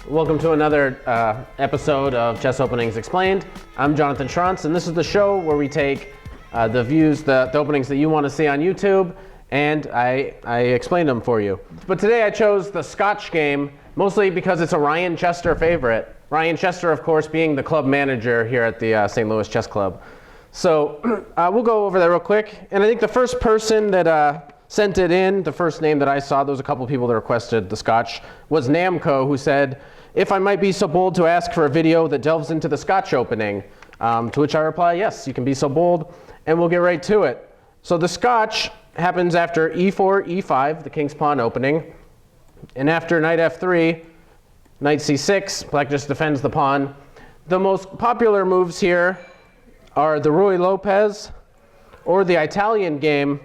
Welcome to another episode of Chess Openings Explained. I'm Jonathan Schrantz, and this is the show where we take the views, the openings that you want to see on YouTube, and I explain them for you. But today I chose the Scotch Game, mostly because it's a Ryan Chester favorite. Ryan Chester, of course, being the club manager here at the St. Louis Chess Club. So we'll go over that real quick. And I think the first person that sent it in, the first name that I saw, there was a couple people that requested the Scotch, was Namco, who said, if I might be so bold to ask for a video that delves into the Scotch opening. To which I reply, yes, you can be so bold, and we'll get right to it. So the Scotch happens after e4, e5, the king's pawn opening. And after knight f3, knight c6, black just defends the pawn. The most popular moves here are the Ruy Lopez or the Italian game.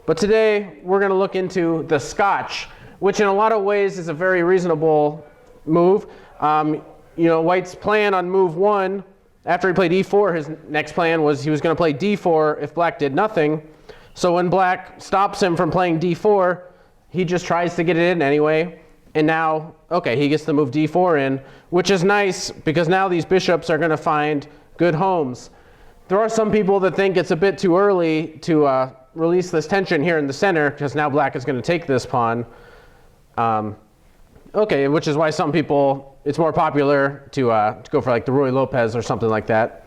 But today, we're going to look into the Scotch, which in a lot of ways is a very reasonable move. White's plan on move 1, after he played e4, his next plan was he was going to play d4 if black did nothing. So when black stops him from playing d4, he just tries to get it in anyway. And now, okay, he gets to move d4 in, which is nice because now these bishops are going to find good homes. There are some people that think it's a bit too early to release this tension here in the center because now black is going to take this pawn. Okay, which is why some people, it's more popular to go for like the Ruy Lopez or something like that.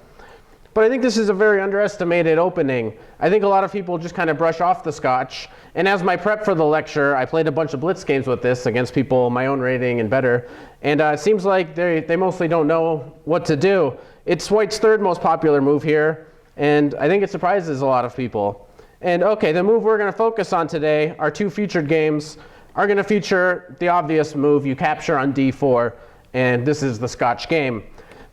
But I think this is a very underestimated opening. I think a lot of people just kind of brush off the Scotch. And as my prep for the lecture, I played a bunch of blitz games with this against people my own rating and better. And it seems like they mostly don't know what to do. It's White's third most popular move here, and I think it surprises a lot of people. And okay, the move we're going to focus on today, our two featured games, are going to feature the obvious move, you capture on d4, and this is the Scotch game.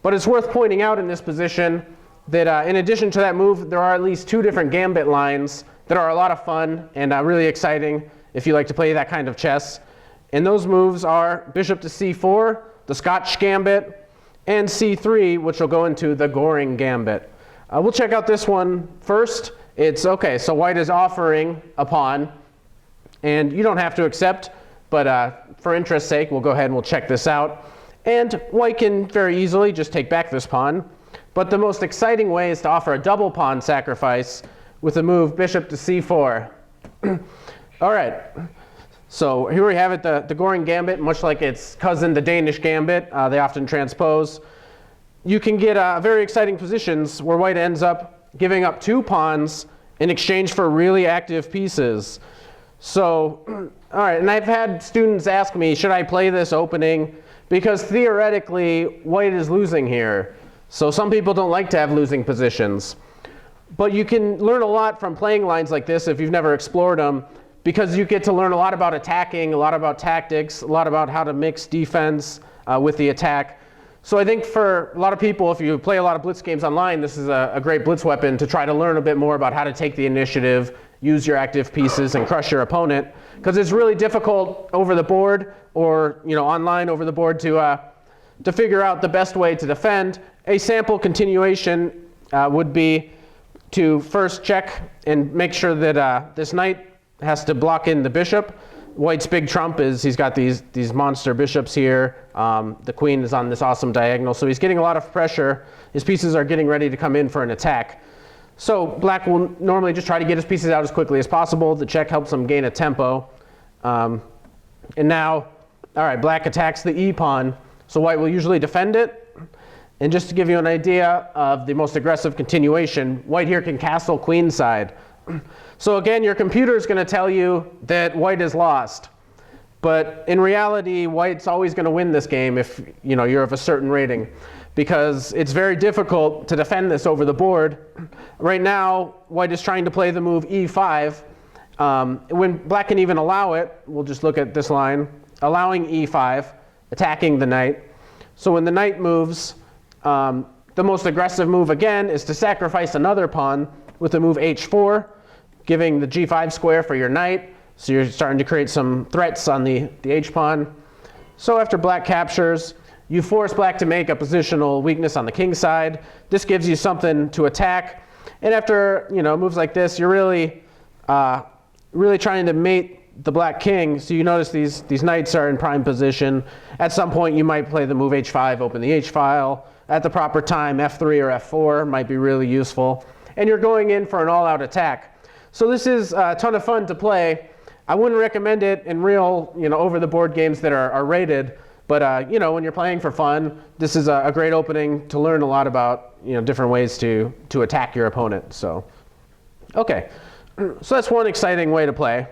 But it's worth pointing out in this position that in addition to that move, there are at least two different gambit lines that are a lot of fun and really exciting if you like to play that kind of chess. And those moves are bishop to c4, the Scotch Gambit, and c3, which will go into the Goring Gambit. We'll check out this one first. It's okay, so white is offering a pawn. And you don't have to accept, but for interest's sake, we'll go ahead and we'll check this out. And white can very easily just take back this pawn. But the most exciting way is to offer a double pawn sacrifice with the move bishop to c4. All right, so here we have it, the Goring Gambit, much like its cousin, the Danish Gambit. They often transpose. You can get very exciting positions where white ends up giving up two pawns in exchange for really active pieces. So, all right, and I've had students ask me, should I play this opening? Because theoretically, white is losing here. So some people don't like to have losing positions. But you can learn a lot from playing lines like this if you've never explored them, because you get to learn a lot about attacking, a lot about tactics, a lot about how to mix defense with the attack. So I think for a lot of people, if you play a lot of blitz games online, this is a great blitz weapon to try to learn a bit more about how to take the initiative, use your active pieces, and crush your opponent. Because it's really difficult over the board or online over the board to figure out the best way to defend. A sample continuation would be to first check and make sure that this knight has to block in the bishop. White's big trump is he's got these monster bishops here. The queen is on this awesome diagonal, so he's getting a lot of pressure. His pieces are getting ready to come in for an attack. So black will normally just try to get his pieces out as quickly as possible. The check helps him gain a tempo. And now, all right, black attacks the e-pawn. So white will usually defend it. And just to give you an idea of the most aggressive continuation, white here can castle queenside. So again, your computer is going to tell you that white is lost. But in reality, white's always going to win this game if you're of a certain rating, because it's very difficult to defend this over the board. Right now, white is trying to play the move e5. When black can even allow it, we'll just look at this line, allowing e5, attacking the knight. So when the knight moves, the most aggressive move again is to sacrifice another pawn with the move h4, giving the g5 square for your knight. So you're starting to create some threats on the h-pawn. So after black captures, you force black to make a positional weakness on the king side. This gives you something to attack. And after moves like this, you're really trying to mate the black king. So you notice these knights are in prime position. At some point, you might play the move h5, open the h file. At the proper time, f3 or f4 might be really useful. And you're going in for an all-out attack. So this is a ton of fun to play. I wouldn't recommend it in real, over-the-board games that are rated. But when you're playing for fun, this is a great opening to learn a lot about different ways to attack your opponent. So, okay, so that's one exciting way to play.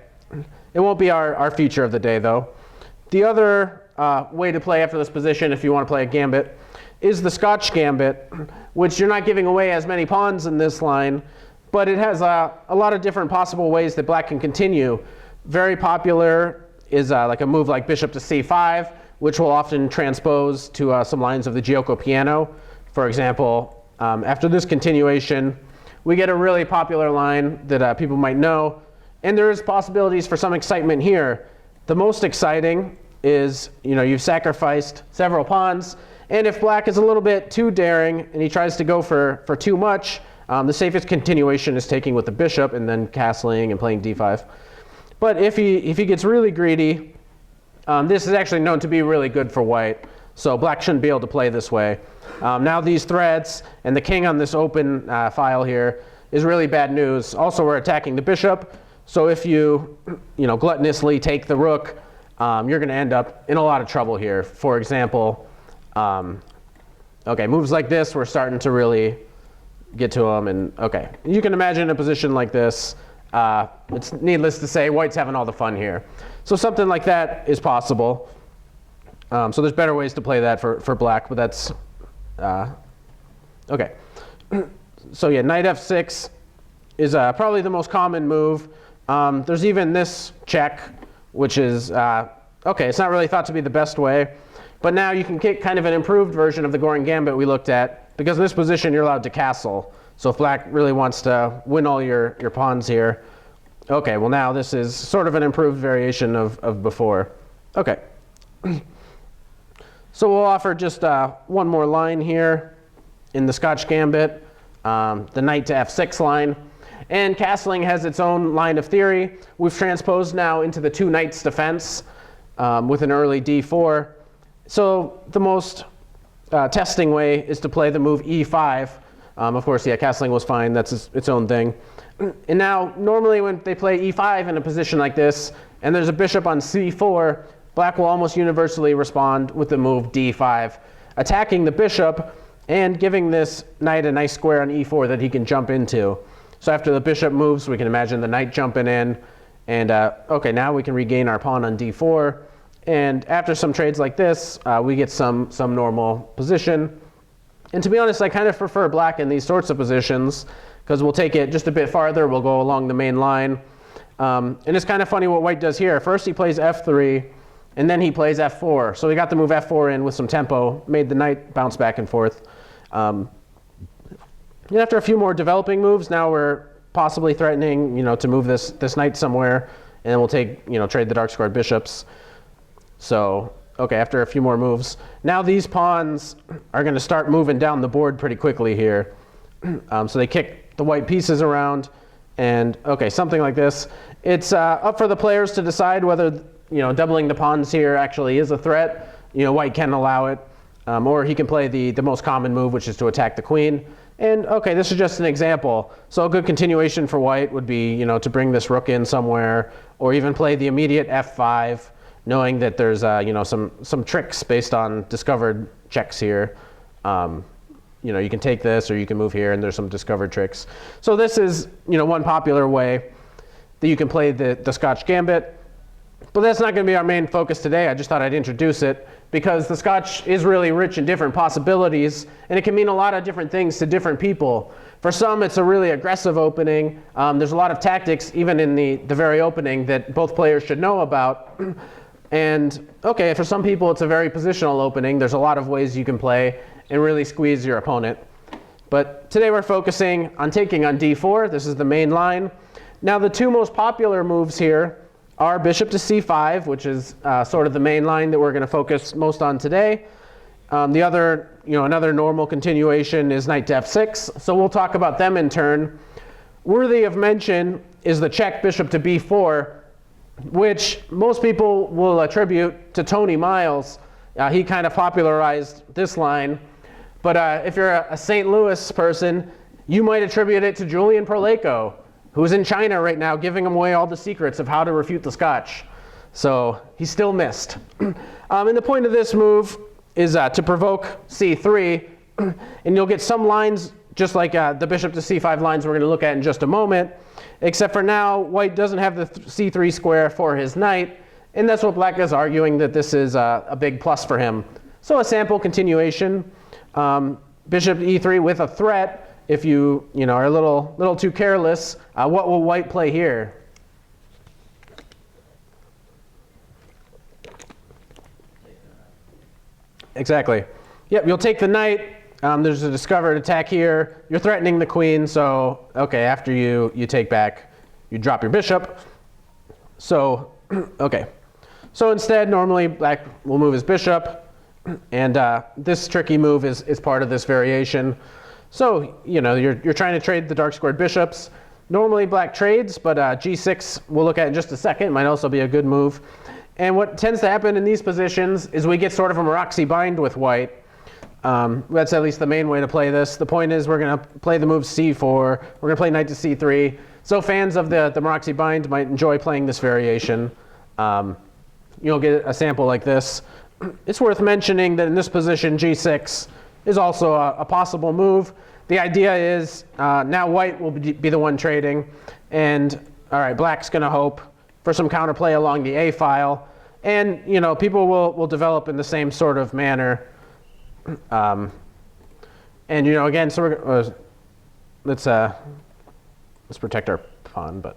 It won't be our feature of the day, though. The other way to play after this position, if you want to play a gambit, is the Scotch Gambit, which you're not giving away as many pawns in this line, but it has a lot of different possible ways that black can continue. Very popular is like a move like bishop to c5, which will often transpose to some lines of the Giuoco piano. For example, after this continuation, we get a really popular line that people might know, and there is possibilities for some excitement here. The most exciting is, you've sacrificed several pawns, and if black is a little bit too daring and he tries to go for too much, the safest continuation is taking with the bishop and then castling and playing d5. But if he gets really greedy, this is actually known to be really good for white. So black shouldn't be able to play this way. Now these threats and the king on this open file here is really bad news. Also, we're attacking the bishop. So if you gluttonously take the rook, you're going to end up in a lot of trouble here. For example, okay, moves like this, we're starting to really get to them. And okay, you can imagine a position like this. It's needless to say, white's having all the fun here. So something like that is possible. So there's better ways to play that for black, but that's okay. So yeah, knight f6 is probably the most common move. There's even this check, which is okay. It's not really thought to be the best way, but now you can get kind of an improved version of the Goring Gambit we looked at, because in this position you're allowed to castle. So if black really wants to win all your pawns here, okay, well now this is sort of an improved variation of before. Okay. So we'll offer just one more line here in the Scotch Gambit, the knight to f6 line. And castling has its own line of theory. We've transposed now into the two knights defense with an early d4. So the most testing way is to play the move e5. Of course, yeah, castling was fine. That's its own thing. And now, normally when they play e5 in a position like this, and there's a bishop on c4, black will almost universally respond with the move d5, attacking the bishop and giving this knight a nice square on e4 that he can jump into. So after the bishop moves, we can imagine the knight jumping in. And okay, now we can regain our pawn on d4. And after some trades like this, we get some normal position. And to be honest, I kind of prefer black in these sorts of positions, because we'll take it just a bit farther. We'll go along the main line. And it's kind of funny what white does here. First he plays f3, and then he plays f4. So we got the move f4 in with some tempo, made the knight bounce back and forth. And after a few more developing moves, now we're possibly threatening, to move this knight somewhere, and then we'll take, trade the dark squared bishops. So, okay, after a few more moves, now these pawns are going to start moving down the board pretty quickly here. So they kick the white pieces around, and okay, something like this. It's up for the players to decide whether, doubling the pawns here actually is a threat. White can allow it, or he can play the most common move, which is to attack the queen. And okay, this is just an example. So a good continuation for white would be, to bring this rook in somewhere, or even play the immediate f5, knowing that there's, some tricks based on discovered checks here. You can take this, or you can move here, and there's some discovered tricks. So this is, one popular way that you can play the Scotch Gambit. But that's not going to be our main focus today. I just thought I'd introduce it, because the Scotch is really rich in different possibilities, and it can mean a lot of different things to different people. For some, it's a really aggressive opening. There's a lot of tactics, even in the very opening, that both players should know about. And okay, for some people, it's a very positional opening. There's a lot of ways you can play and really squeeze your opponent. But today we're focusing on taking on d4. This is the main line. Now the two most popular moves here are bishop to c5, which is sort of the main line that we're going to focus most on today. The other, another normal continuation is knight to f6. So we'll talk about them in turn. Worthy of mention is the Czech bishop to b4, which most people will attribute to Tony Miles. He kind of popularized this line. But if you're a St. Louis person, you might attribute it to Julian Leko, who's in China right now giving away all the secrets of how to refute the Scotch. So he still missed. And the point of this move is to provoke c3, and you'll get some lines just like the bishop to c5 lines we're going to look at in just a moment, except for now white doesn't have the c3 square for his knight, and that's what black is arguing, that this is a big plus for him. So a sample continuation, bishop to e3 with a threat. If you are a little too careless, what will white play here? Exactly. Yep, you'll take the knight. There's a discovered attack here. You're threatening the queen, so okay, after you take back, you drop your bishop. So, okay. So instead, normally black will move his bishop, and this tricky move is part of this variation. So, you're trying to trade the dark squared bishops. Normally black trades, but g6 we'll look at in just a second. Might also be a good move. And what tends to happen in these positions is we get sort of a Maroczy bind with white. That's at least the main way to play this. The point is we're going to play the move c4. We're going to play knight to c3. So fans of the Maroczy bind might enjoy playing this variation. You'll get a sample like this. It's worth mentioning that in this position, g6 is also a possible move. The idea is now white will be the one trading, and all right, black's going to hope for some counterplay along the a file, and people will develop in the same sort of manner. And again, so we're let's protect our pawn, but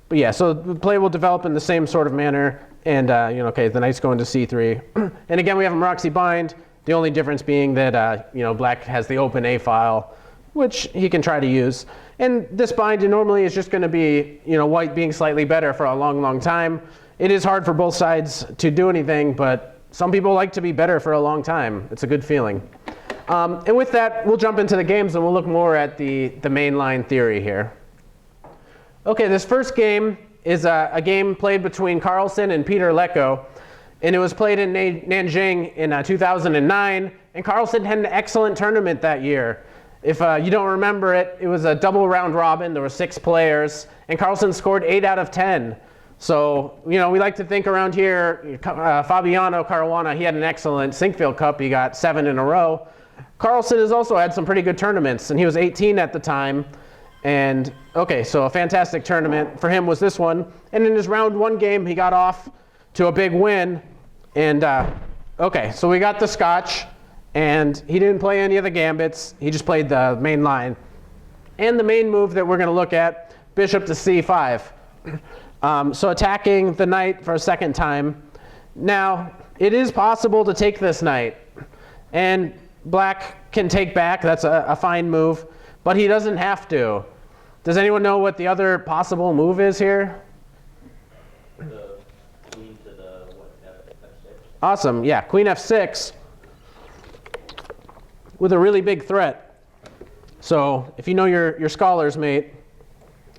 yeah, so the play will develop in the same sort of manner, and okay, the knight's going to c3, and again we have a Maroczy bind. The only difference being that black has the open a file, which he can try to use. And this bind normally is just going to be white being slightly better for a long, long time. It is hard for both sides to do anything, but some people like to be better for a long time. It's a good feeling. And with that, we'll jump into the games and we'll look more at the mainline theory here. Okay, this first game is a game played between Carlsen and Peter Leko. And it was played in Nanjing in 2009, and Carlsen had an excellent tournament that year. If you don't remember it, it was a double round robin. There were 6 players, and Carlsen scored 8 out of 10. So, we like to think around here, Fabiano Caruana, he had an excellent Sinkfield Cup. He got 7 in a row. Carlsen has also had some pretty good tournaments, and he was 18 at the time. And, okay, so a fantastic tournament for him was this one. And in his round 1 game, he got off to a big win, and okay, so we got the Scotch, and he didn't play any of the gambits. He just played the main line. And the main move that we're going to look at, bishop to c5. So attacking the knight for a second time. Now, it is possible to take this knight, and black can take back. That's a fine move, but he doesn't have to. Does anyone know what the other possible move is here? Awesome, yeah, queen f6 with a really big threat. So if you know your scholars, mate,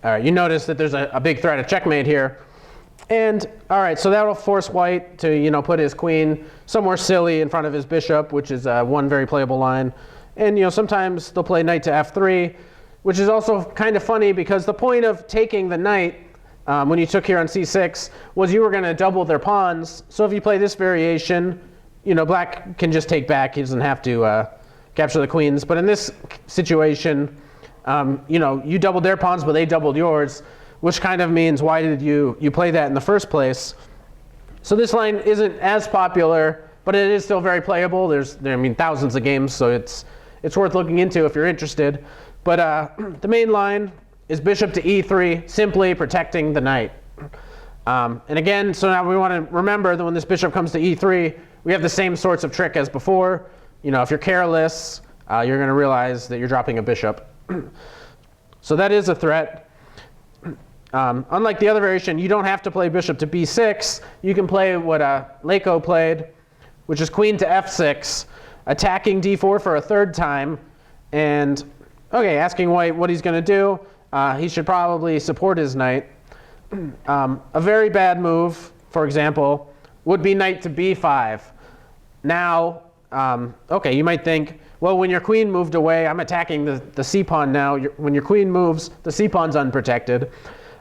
all right, you notice that there's a big threat of checkmate here. And all right, so that'll force white to put his queen somewhere silly in front of his bishop, which is one very playable line. And sometimes they'll play knight to f3, which is also kind of funny because the point of taking the knight when you took here on c6 was you were going to double their pawns. So if you play this variation, black can just take back. He doesn't have to capture the queens. But in this situation, you doubled their pawns, but they doubled yours, which kind of means why did you play that in the first place? So this line isn't as popular, but it is still very playable. There's thousands of games, so it's worth looking into if you're interested. But the main line is bishop to e3, simply protecting the knight. And again, so now we want to remember that when this bishop comes to e3, we have the same sorts of trick as before. If you're careless, you're going to realize that you're dropping a bishop. So that is a threat. Unlike the other variation, you don't have to play bishop to b6. You can play what Leko played, which is queen to f6, attacking d4 for a third time, and okay, asking white what he's going to do. He should probably support his knight. A very bad move, for example, would be knight to b5. Now, okay, you might think, well, when your queen moved away, I'm attacking the c-pawn now. When your queen moves, the c-pawn's unprotected.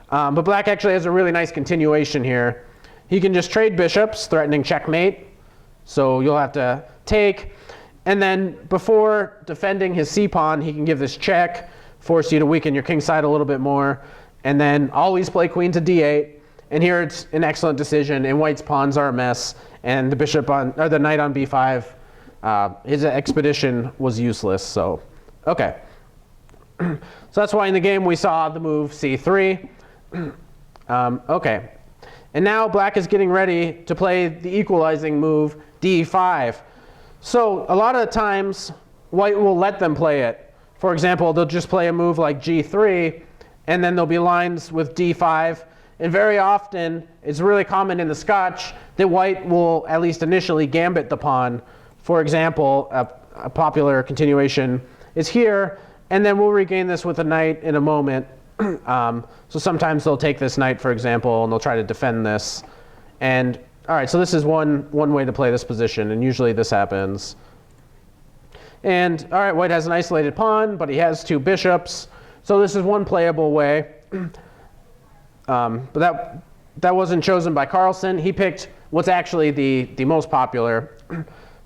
But black actually has a really nice continuation here. He can just trade bishops, threatening checkmate. So you'll have to take. And then before defending his c-pawn, he can give this check, force you to weaken your king side a little bit more, and then always play queen to d8. And here it's an excellent decision, and white's pawns are a mess, and the bishop on, or the knight on b5, his expedition was useless. So, okay. So that's why in the game we saw the move c3. Okay. And now black is getting ready to play the equalizing move d5. So a lot of times white will let them play it. For example, they'll just play a move like g3, and then there'll be lines with d5. And very often, it's really common in the Scotch that white will at least initially gambit the pawn. For example, a popular continuation is here, and then we'll regain this with a knight in a moment. So sometimes they'll take this knight, for example, and they'll try to defend this. And all right, so this is one way to play this position, and usually this happens. And all right, white has an isolated pawn, but he has two bishops. So this is one playable way. But that wasn't chosen by Carlsen. He picked what's actually the most popular,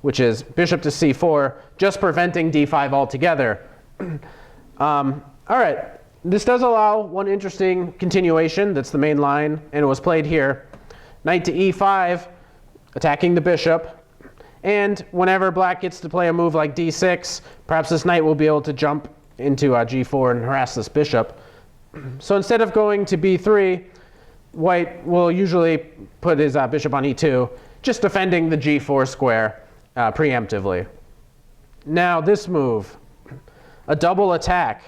which is bishop to c4, just preventing d5 altogether. All right, this does allow one interesting continuation. That's the main line, and it was played here. Knight to e5, attacking the bishop. And whenever black gets to play a move like d6, perhaps this knight will be able to jump into g4 and harass this bishop. So instead of going to b3, white will usually put his bishop on e2, just defending the g4 square preemptively. Now this move, a double attack.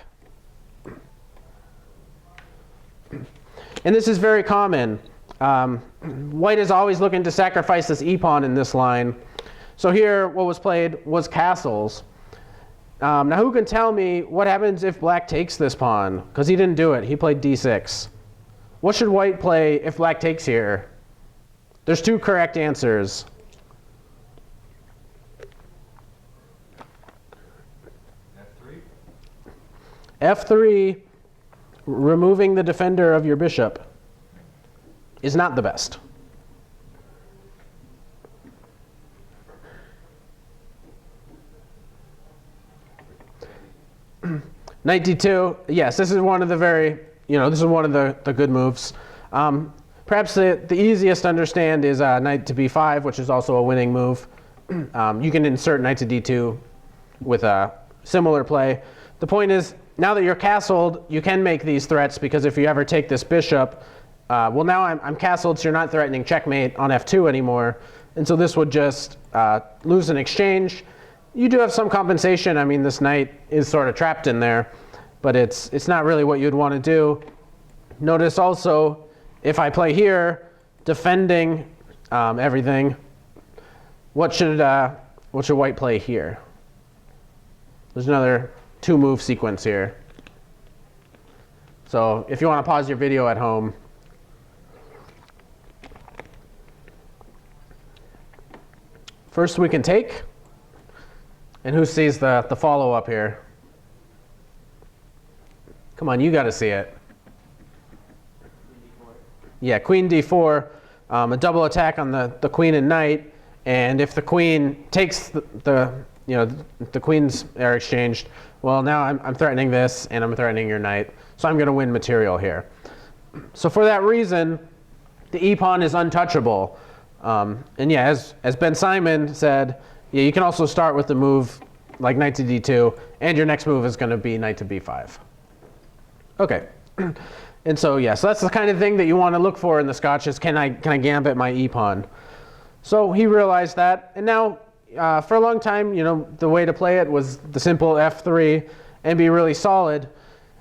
And this is very common. White is always looking to sacrifice this e-pawn in this line. So here what was played was castles. Now who can tell me what happens if black takes this pawn? Because he didn't do it. He played d6. What should white play if black takes here? There's two correct answers. F3, removing the defender of your bishop, is not the best. Knight d2, yes, this is one of the this is one of the good moves. Perhaps the easiest to understand is knight to b5, which is also a winning move. You can insert knight to d2 with a similar play. The point is, now that you're castled, you can make these threats, because if you ever take this bishop, well, now I'm castled, so you're not threatening checkmate on f2 anymore. And so this would just lose an exchange. You do have some compensation. I mean, this knight is sort of trapped in there, but it's not really what you'd want to do. Notice also, if I play here, defending everything, what should white play here? There's another two-move sequence here. So if you want to pause your video at home, first we can take. And who sees the follow-up here? Come on, you got to see it. Yeah, queen d4, a double attack on the queen and knight. And if the queen takes the queens are exchanged, well, now I'm threatening this, and I'm threatening your knight. So I'm going to win material here. So for that reason, the e-pawn is untouchable. And yeah, as Ben Simon said, yeah, you can also start with the move like knight to d2, and your next move is going to be knight to b5. Okay, and so yeah, so that's the kind of thing that you want to look for in the Scotch is can I gambit my e-pawn? So he realized that, and now for a long time, the way to play it was the simple f3 and be really solid.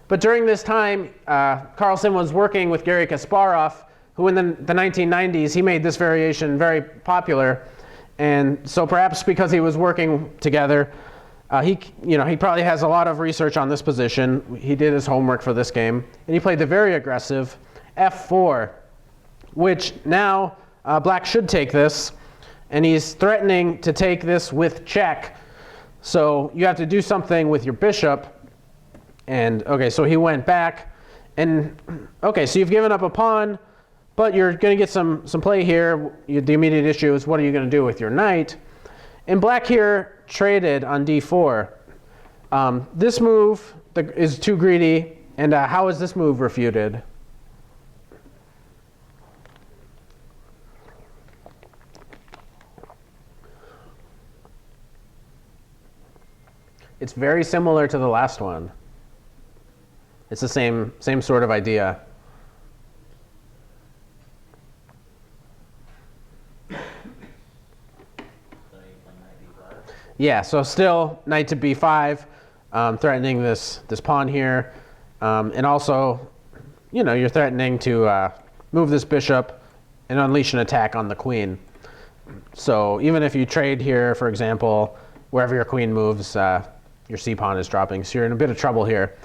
But during this time, Carlsen was working with Garry Kasparov, who in the 1990s, he made this variation very popular. And so perhaps because he was working together, he probably has a lot of research on this position. He did his homework for this game, and he played the very aggressive f4, which now black should take this, and he's threatening to take this with check. So you have to do something with your bishop. And okay, so he went back, and okay, so you've given up a pawn, but you're going to get some play here. The immediate issue is what are you going to do with your knight? And black here traded on d4. This move is too greedy, and how is this move refuted? It's very similar to the last one. It's the same sort of idea. Yeah, so still knight to b5, threatening this pawn here, and also, you're threatening to move this bishop and unleash an attack on the queen. So even if you trade here, for example, wherever your queen moves, your c pawn is dropping, so you're in a bit of trouble here.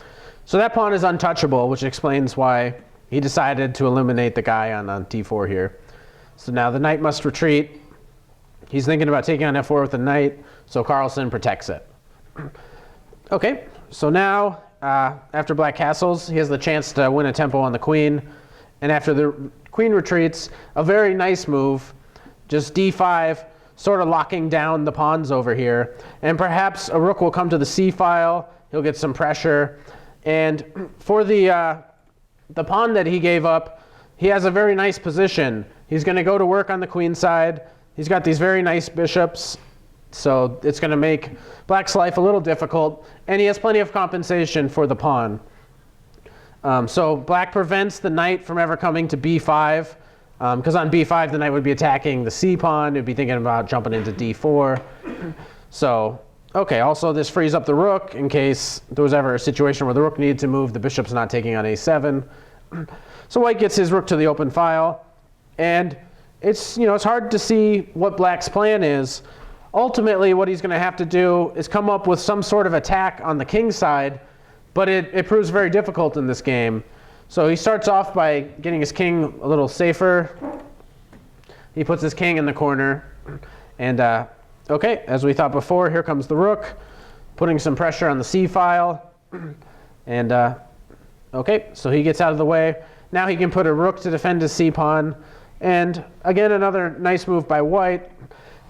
So that pawn is untouchable, which explains why he decided to eliminate the guy on d4 here. So now the knight must retreat. He's thinking about taking on f4 with the knight, so Carlsen protects it. Okay, so now after black castles, he has the chance to win a tempo on the queen. And after the queen retreats, a very nice move, just d5, sort of locking down the pawns over here. And perhaps a rook will come to the c file. He'll get some pressure. And for the pawn that he gave up, he has a very nice position. He's going to go to work on the queen side. He's got these very nice bishops, so it's going to make black's life a little difficult. And he has plenty of compensation for the pawn. So black prevents the knight from ever coming to b5, because on b5 the knight would be attacking the c pawn. It would be thinking about jumping into d4. So okay, also this frees up the rook in case there was ever a situation where the rook needed to move, the bishop's not taking on a7. So white gets his rook to the open file, and it's hard to see what black's plan is. Ultimately, what he's going to have to do is come up with some sort of attack on the king side, but it proves very difficult in this game. So he starts off by getting his king a little safer. He puts his king in the corner, and okay, as we thought before, here comes the rook, putting some pressure on the c file. And okay, so he gets out of the way. Now he can put a rook to defend his c pawn. And again, another nice move by white.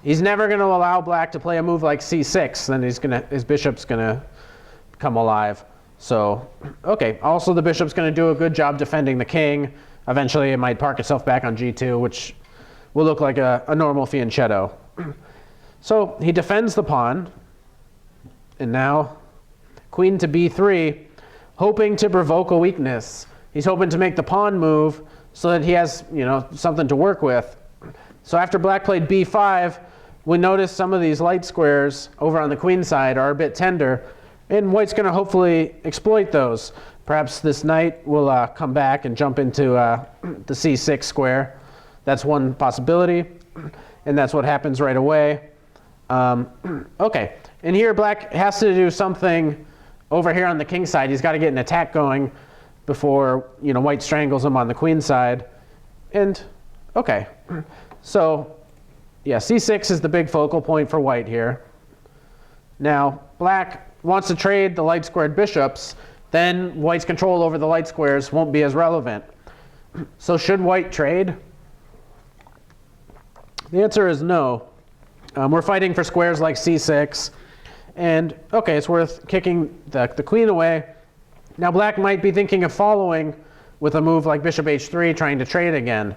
He's never going to allow black to play a move like c6. Then his bishop's going to come alive. So, okay, also the bishop's going to do a good job defending the king. Eventually it might park itself back on g2, which will look like a normal fianchetto. So he defends the pawn, and now queen to b3, hoping to provoke a weakness. He's hoping to make the pawn move so that he has something to work with. So after black played b5, we notice some of these light squares over on the queen side are a bit tender, and white's going to hopefully exploit those. Perhaps this knight will come back and jump into the c6 square. That's one possibility, and that's what happens right away. Okay, and here black has to do something over here on the king side. He's got to get an attack going before white strangles him on the queen side. And okay, so yeah, c6 is the big focal point for white here. Now black wants to trade the light squared bishops, then white's control over the light squares won't be as relevant. So should white trade? The answer is no. We're fighting for squares like c6, and okay, it's worth kicking the queen away. Now black might be thinking of following with a move like bishop h3, trying to trade again.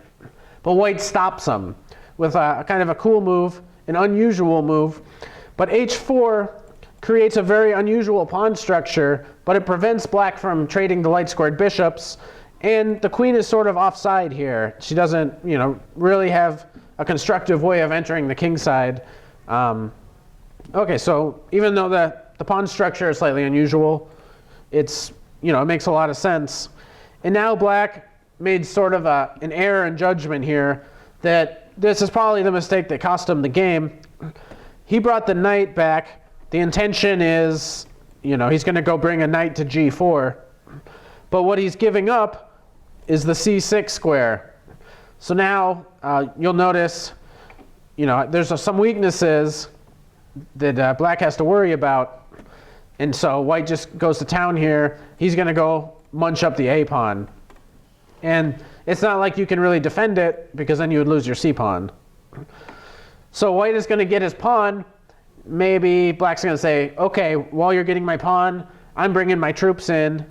But white stops him with a kind of a cool move, an unusual move. But h4 creates a very unusual pawn structure, but it prevents black from trading the light squared bishops. And the queen is sort of offside here. She doesn't really have a constructive way of entering the king side. Okay, so even though the pawn structure is slightly unusual, it makes a lot of sense. And now black made sort of an error in judgment here that this is probably the mistake that cost him the game. He brought the knight back. The intention is, he's going to go bring a knight to g4. But what he's giving up is the c6 square. So now you'll notice, there's some weaknesses that black has to worry about. And so white just goes to town here. He's going to go munch up the a pawn. And it's not like you can really defend it, because then you would lose your c pawn. So white is going to get his pawn. Maybe black's going to say, okay, while you're getting my pawn, I'm bringing my troops in.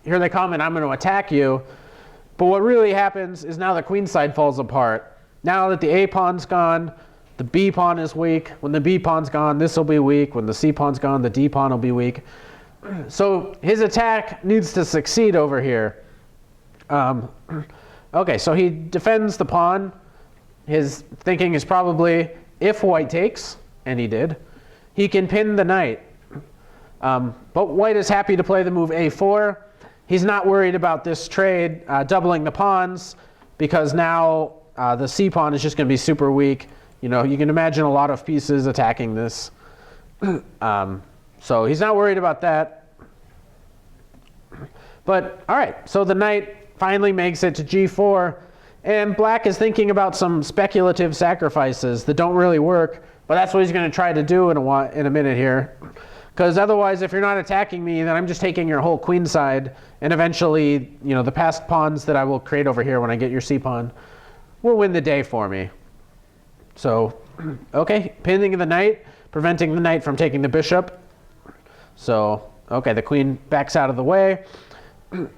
Here they come, and I'm going to attack you. But what really happens is now the queen side falls apart. Now that the a pawn's gone, the b pawn is weak. When the b pawn's gone, this will be weak. When the c pawn's gone, the d pawn will be weak. So his attack needs to succeed over here. Okay, so he defends the pawn. His thinking is probably, if white takes, and he did, he can pin the knight. But white is happy to play the move a4. He's not worried about this trade doubling the pawns, because now the c pawn is just going to be super weak. You can imagine a lot of pieces attacking this. So he's not worried about that. But all right, so the knight finally makes it to g4, and black is thinking about some speculative sacrifices that don't really work, but that's what he's going to try to do in a minute here. Because otherwise, if you're not attacking me, then I'm just taking your whole queen side, and eventually, the passed pawns that I will create over here when I get your c pawn will win the day for me. So, okay, pinning the knight, preventing the knight from taking the bishop. So, okay, the queen backs out of the way.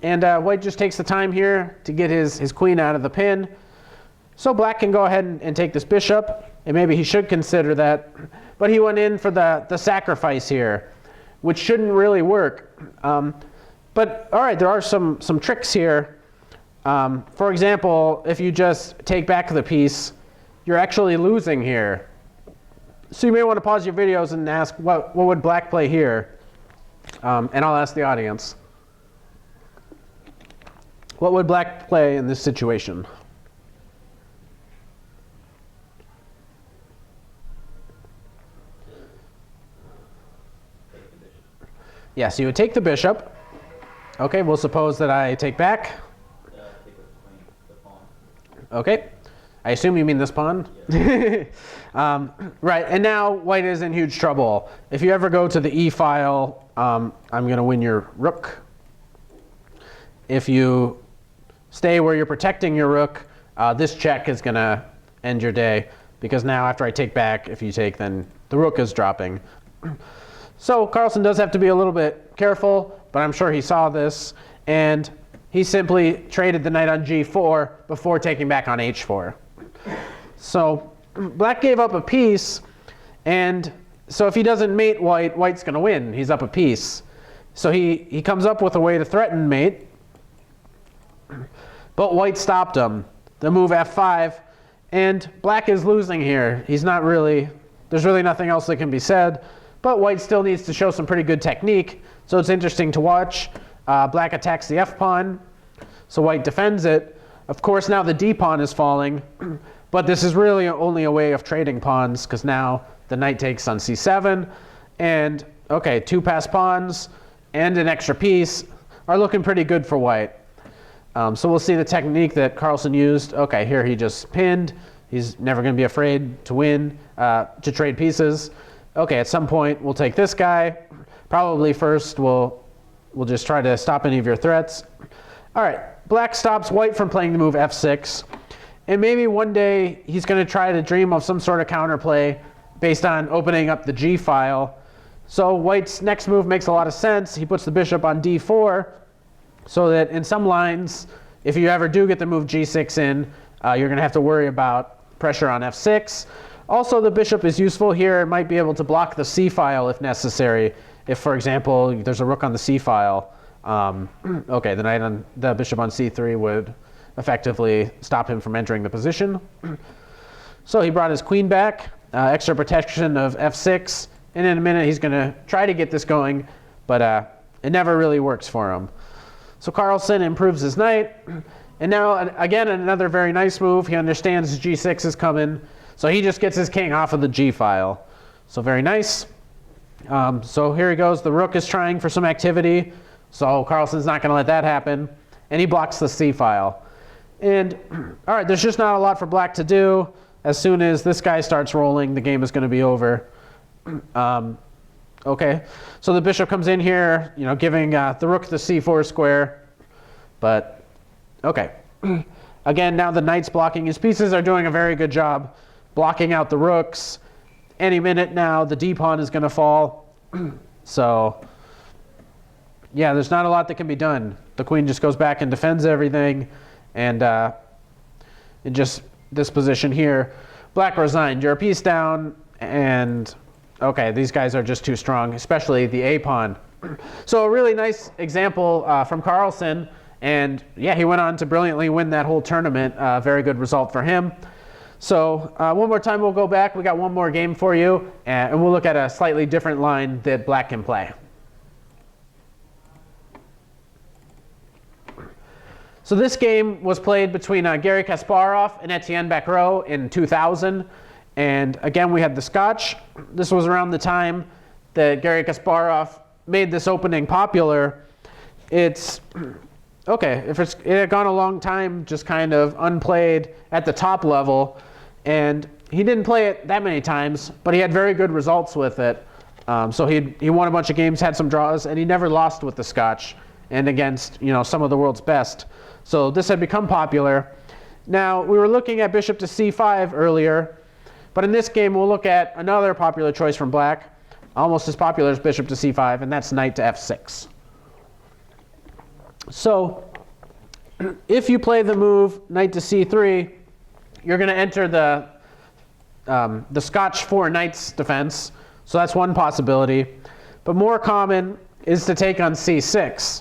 And white just takes the time here to get his queen out of the pin. So black can go ahead and take this bishop, and maybe he should consider that. But he went in for the sacrifice here, which shouldn't really work. But all right, there are some tricks here. For example, if you just take back the piece, you're actually losing here. So you may want to pause your videos and ask, what would black play here? And I'll ask the audience. What would black play in this situation? Yeah, so you would take the bishop. Okay, we'll suppose that I take back. Take the pawn. Okay, I assume you mean this pawn? Yeah. Right, and now white is in huge trouble. If you ever go to the e file, I'm going to win your rook. If you stay where you're protecting your rook, this check is going to end your day, because now after I take back, if you take, then the rook is dropping. So Carlsen does have to be a little bit careful, but I'm sure he saw this, and he simply traded the knight on g4 before taking back on h4. So black gave up a piece, and so if he doesn't mate white, white's going to win. He's up a piece. So he comes up with a way to threaten mate, but white stopped him. The move f5, and black is losing here. There's really nothing else that can be said, but white still needs to show some pretty good technique, so it's interesting to watch. Black attacks the f pawn, so white defends it. Of course, now the d pawn is falling, but this is really only a way of trading pawns, because now the knight takes on c7, and okay, two passed pawns and an extra piece are looking pretty good for white. So we'll see the technique that Carlsen used. Okay, here he just pinned. He's never going to be afraid to win, to trade pieces. Okay, at some point we'll take this guy. Probably first we'll just try to stop any of your threats. All right, black stops white from playing the move f6. And maybe one day he's going to try to dream of some sort of counterplay based on opening up the g file. So white's next move makes a lot of sense. He puts the bishop on d4, so that in some lines, if you ever do get the move g6 in, you're going to have to worry about pressure on f6. Also, the bishop is useful here. It might be able to block the c file if necessary. If, for example, there's a rook on the c file, okay, the bishop on c3 would effectively stop him from entering the position. So he brought his queen back, extra protection of f6, and in a minute he's going to try to get this going, but it never really works for him. So Carlsen improves his knight, And now, again, another very nice move. He understands g6 is coming, so he just gets his king off of the g file. So very nice. So here he goes. The rook is trying for some activity, so Carlsen's not going to let that happen. And he blocks the c file. And, all right, there's just not a lot for black to do. As soon as this guy starts rolling, the game is going to be over. Okay, so the bishop comes in here, giving the rook the c4 square. But, okay. Again, now the knight's blocking. His pieces are doing a very good job blocking out the rooks. Any minute now, the d-pawn is going to fall. So, yeah, there's not a lot that can be done. The queen just goes back and defends everything. And in just this position here, black resigned. You're a piece down, and okay, these guys are just too strong, especially the a-pawn. So a really nice example from Carlsen. And yeah, he went on to brilliantly win that whole tournament. Very good result for him. So one more time we'll go back. We got one more game for you, and we'll look at a slightly different line that black can play. So this game was played between Garry Kasparov and Etienne Bacrot in 2000. And again, we had the Scotch. This was around the time that Garry Kasparov made this opening popular. It's, okay, it had gone a long time just kind of unplayed at the top level. And he didn't play it that many times, but he had very good results with it. So he won a bunch of games, had some draws, and he never lost with the Scotch and against some of the world's best. So this had become popular. Now, we were looking at bishop to c5 earlier, but in this game we'll look at another popular choice from black, almost as popular as bishop to c5, and that's knight to f6. So if you play the move knight to c3, you're going to enter the Scotch 4 knights defense. So that's one possibility. But more common is to take on c6.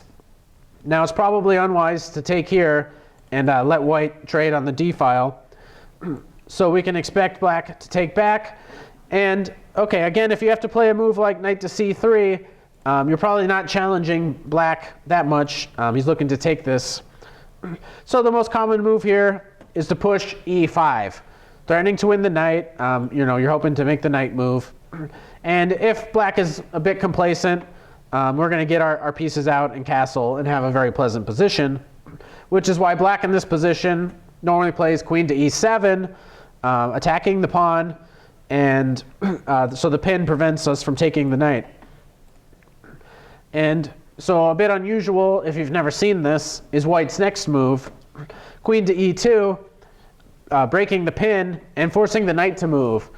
Now it's probably unwise to take here and let white trade on the d file. So we can expect black to take back. And okay, again, if you have to play a move like knight to c3, you're probably not challenging black that much. He's looking to take this. So the most common move here is to push e5, threatening to win the knight. You're hoping to make the knight move. And if black is a bit complacent, we're going to get our pieces out and castle and have a very pleasant position, which is why black in this position normally plays queen to e7, attacking the pawn, and so the pin prevents us from taking the knight. And so a bit unusual, if you've never seen this, is white's next move, queen to e2, breaking the pin and forcing the knight to move.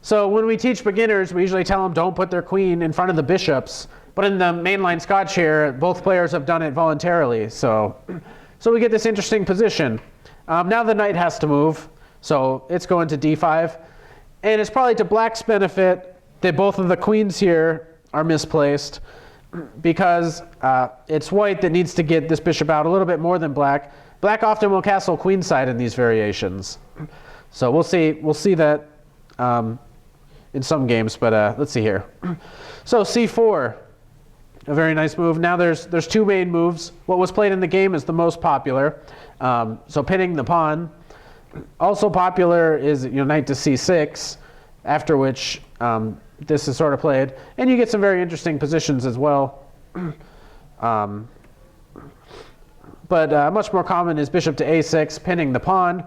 So when we teach beginners, we usually tell them don't put their queen in front of the bishops. But in the mainline Scotch here, both players have done it voluntarily. So we get this interesting position. Now the knight has to move, so it's going to d5. And it's probably to black's benefit that both of the queens here are misplaced, because it's white that needs to get this bishop out a little bit more than black. Black often will castle queenside in these variations. So we'll see that in some games, but let's see here. So c4. A very nice move. Now there's two main moves. What was played in the game is the most popular. So pinning the pawn. Also popular is knight to c6, after which this is sort of played. And you get some very interesting positions as well. But much more common is bishop to a6, pinning the pawn.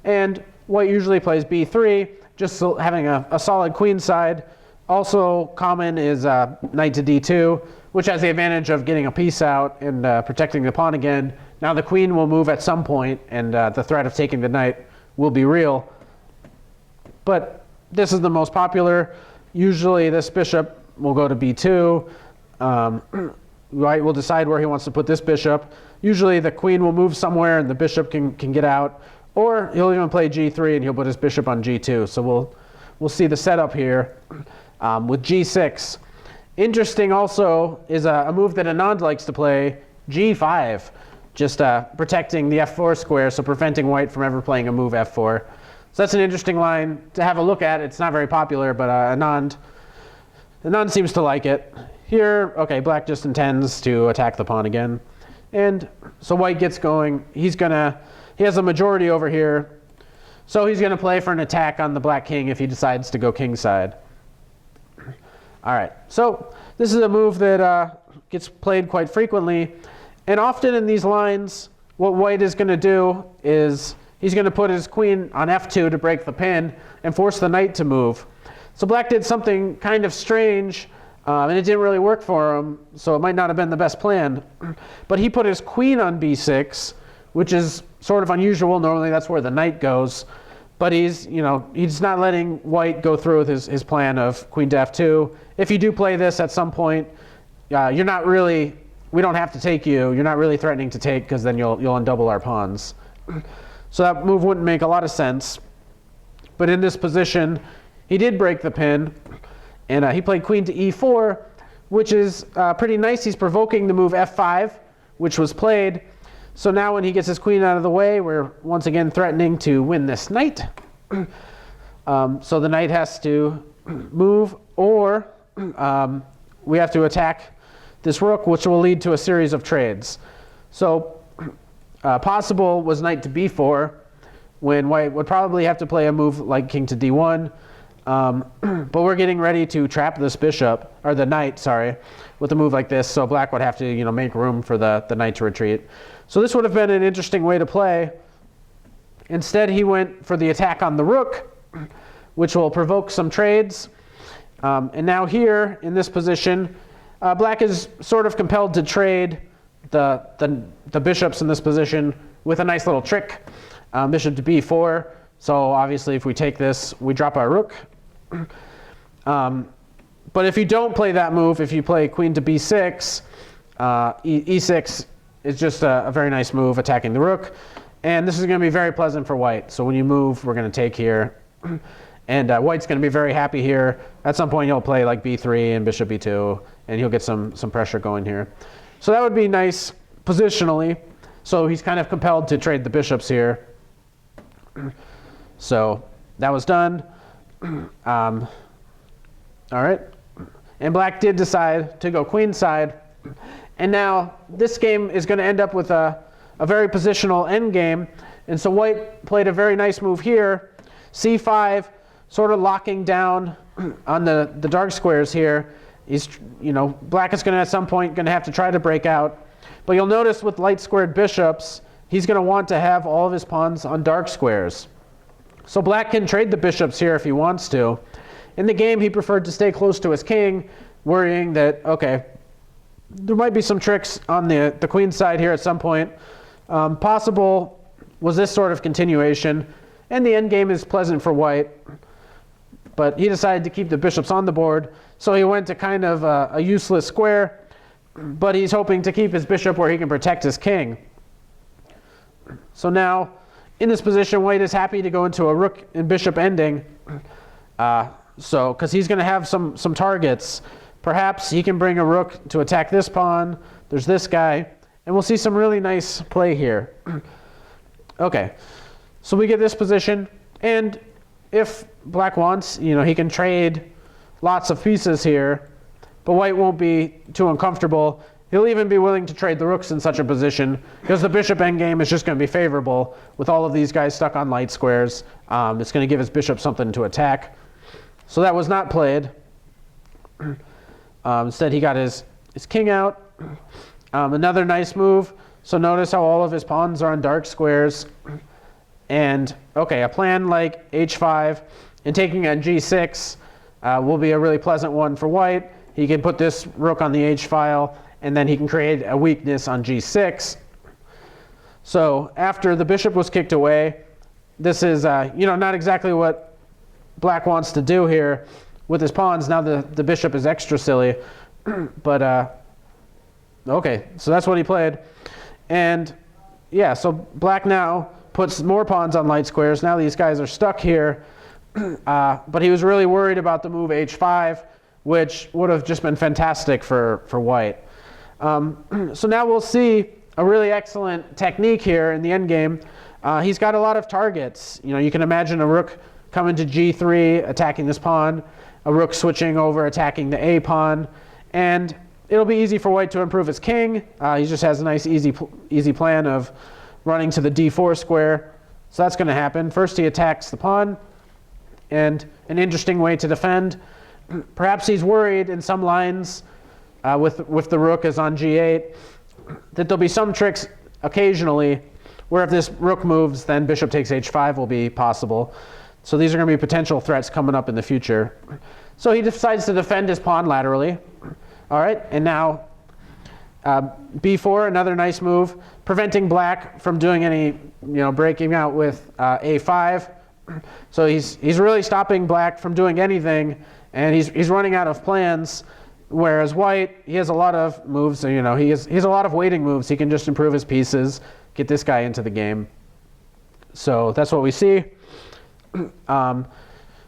And white usually plays b3, just having a solid queen side. Also common is knight to d2, which has the advantage of getting a piece out and protecting the pawn again. Now the queen will move at some point, and the threat of taking the knight will be real. But this is the most popular. Usually this bishop will go to b2. White will decide where he wants to put this bishop. Usually the queen will move somewhere and the bishop can get out. Or he'll even play g3 and he'll put his bishop on g2. So we'll see the setup here. With g6. Interesting also is a move that Anand likes to play, g5, just protecting the f4 square, so preventing white from ever playing a move f4. So that's an interesting line to have a look at. It's not very popular, but Anand seems to like it. Here, okay, black just intends to attack the pawn again. And so white gets going. He has a majority over here. So he's going to play for an attack on the black king if he decides to go kingside. All right, so this is a move that gets played quite frequently. And often in these lines, what white is going to do is he's going to put his queen on f2 to break the pin and force the knight to move. So black did something kind of strange, and it didn't really work for him, so it might not have been the best plan. But he put his queen on b6, which is sort of unusual. Normally that's where the knight goes. But he's not letting white go through with his plan of queen to f2. If you do play this at some point, we don't have to take you. You're not really threatening to take, because then you'll undouble our pawns. So that move wouldn't make a lot of sense. But in this position, he did break the pin, and he played queen to e4, which is pretty nice. He's provoking the move f5, which was played. So now when he gets his queen out of the way, we're once again threatening to win this knight. So the knight has to move, or we have to attack this rook, which will lead to a series of trades. So possible was knight to b4, when white would probably have to play a move like king to d1. But we're getting ready to trap this bishop, or the knight, sorry, with a move like this. So black would have to make room for the knight to retreat. So this would have been an interesting way to play. Instead, he went for the attack on the rook, which will provoke some trades. And now here, in this position, black is sort of compelled to trade the bishops in this position with a nice little trick, bishop to b4. So obviously, if we take this, we drop our rook. But if you don't play that move, if you play queen to b6, e6 is just a very nice move attacking the rook. And this is going to be very pleasant for white. So when you move, we're going to take here. And white's going to be very happy here. At some point, he'll play like b3 and bishop b2, and he'll get some pressure going here. So that would be nice positionally. So he's kind of compelled to trade the bishops here. So that was done. All right. And black did decide to go queenside. And now this game is going to end up with a very positional endgame. And so white played a very nice move here. c5, sort of locking down on the dark squares here. Black is going to at some point going to have to try to break out. But you'll notice with light squared bishops, he's going to want to have all of his pawns on dark squares. So black can trade the bishops here if he wants to. In the game, he preferred to stay close to his king, worrying that, okay, there might be some tricks on the queen side here at some point. Possible was this sort of continuation. And the endgame is pleasant for white. But he decided to keep the bishops on the board. So he went to kind of a useless square. But he's hoping to keep his bishop where he can protect his king. So now, in this position, white is happy to go into a rook and bishop ending. Because he's going to have some targets. Perhaps he can bring a rook to attack this pawn. There's this guy. And we'll see some really nice play here. Okay, so we get this position. And if black wants, he can trade lots of pieces here. But white won't be too uncomfortable. He'll even be willing to trade the rooks in such a position, because the bishop endgame is just going to be favorable with all of these guys stuck on light squares. It's going to give his bishop something to attack. So that was not played. Instead, he got his king out. Another nice move. So notice how all of his pawns are on dark squares. And, okay, a plan like h5 and taking on g6 will be a really pleasant one for white. He can put this rook on the h file, and then he can create a weakness on g6. So after the bishop was kicked away, this is not exactly what black wants to do here with his pawns. Now the bishop is extra silly. But okay, so that's what he played. And yeah, so black now puts more pawns on light squares. Now these guys are stuck here. But he was really worried about the move h5, which would have just been fantastic for white. So now we'll see a really excellent technique here in the endgame. He's got a lot of targets. You can imagine a rook coming to g3, attacking this pawn, a rook switching over, attacking the a pawn. And it'll be easy for white to improve his king. He just has a nice easy plan of running to the d4 square. So that's going to happen. First he attacks the pawn, and an interesting way to defend. Perhaps he's worried in some lines with the rook as on g8 that there'll be some tricks occasionally where if this rook moves, then bishop takes h5 will be possible. So these are going to be potential threats coming up in the future. So he decides to defend his pawn laterally. All right, and now b4, another nice move, preventing black from doing any, breaking out with a5. So he's really stopping black from doing anything, and he's running out of plans. Whereas white, he has a lot of moves. He has a lot of waiting moves. He can just improve his pieces, get this guy into the game. So that's what we see.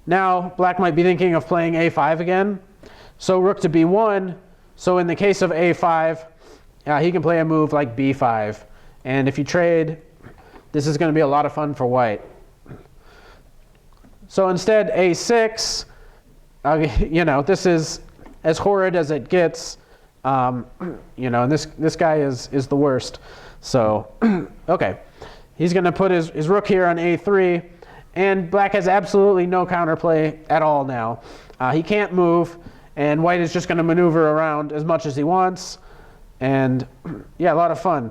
Now black might be thinking of playing a5 again. So rook to b1. So in the case of a5, he can play a move like b5. And if you trade, this is going to be a lot of fun for white. So instead a6, this is as horrid as it gets. And this guy is the worst. So, okay. He's going to put his rook here on a3. And black has absolutely no counterplay at all now. He can't move. And white is just going to maneuver around as much as he wants. And yeah, a lot of fun.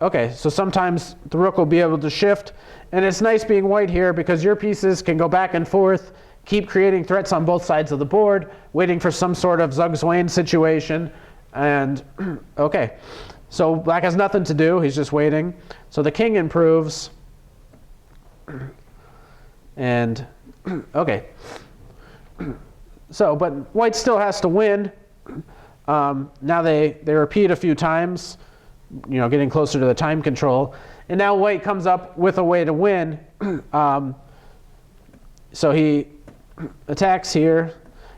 Okay, so sometimes the rook will be able to shift. And it's nice being white here because your pieces can go back and forth, keep creating threats on both sides of the board, waiting for some sort of Zugzwang situation. And okay, so black has nothing to do. He's just waiting. So the king improves. And okay. So, but white still has to win. Now they repeat a few times, getting closer to the time control. And now white comes up with a way to win. So he attacks here.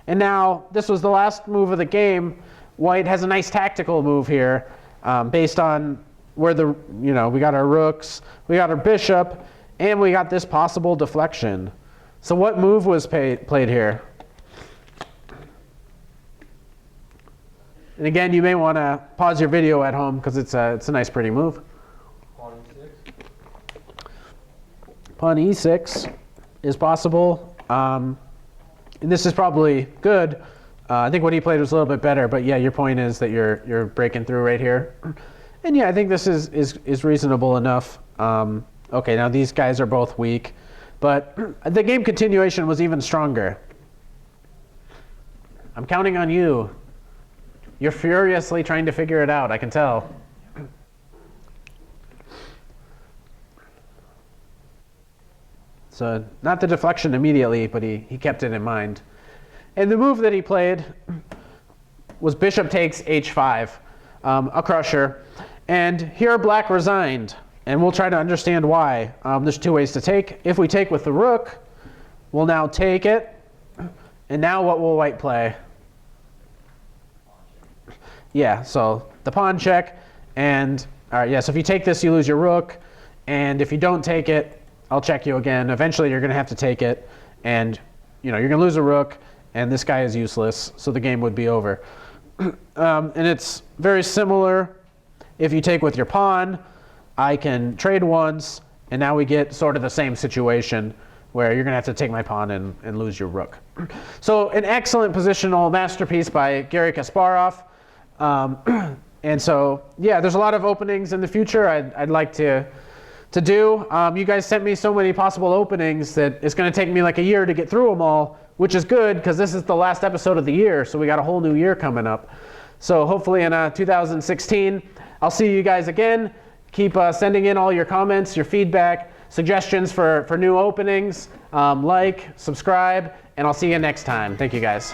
And now this was the last move of the game. White has a nice tactical move here based on where we got our rooks, we got our bishop, and we got this possible deflection. So what move was played here? And again, you may want to pause your video at home because it's a nice, pretty move. Pawn e6. Pawn e6 is possible. And this is probably good. I think what he played was a little bit better, but yeah, your point is that you're breaking through right here. And yeah, I think this is reasonable enough. Okay, now these guys are both weak, but the game continuation was even stronger. I'm counting on you. You're furiously trying to figure it out, I can tell. So not the deflection immediately, but he kept it in mind. And the move that he played was bishop takes h5, a crusher. And here black resigned, and we'll try to understand why. There's two ways to take. If we take with the rook, we'll now take it. And now what will white play? Yeah, so the pawn check, and all right, yeah, so if you take this, you lose your rook, and if you don't take it, I'll check you again. Eventually, you're going to have to take it, and you're going to lose a rook, and this guy is useless, so the game would be over. And it's very similar. If you take with your pawn, I can trade once, and now we get sort of the same situation where you're going to have to take my pawn and lose your rook. So an excellent positional masterpiece by Garry Kasparov. And so, yeah, there's a lot of openings in the future I'd like to do. You guys sent me so many possible openings that it's going to take me like a year to get through them all, which is good because this is the last episode of the year, so we got a whole new year coming up. So hopefully in 2016, I'll see you guys again. Keep sending in all your comments, your feedback, suggestions for new openings. Like, subscribe, and I'll see you next time. Thank you, guys.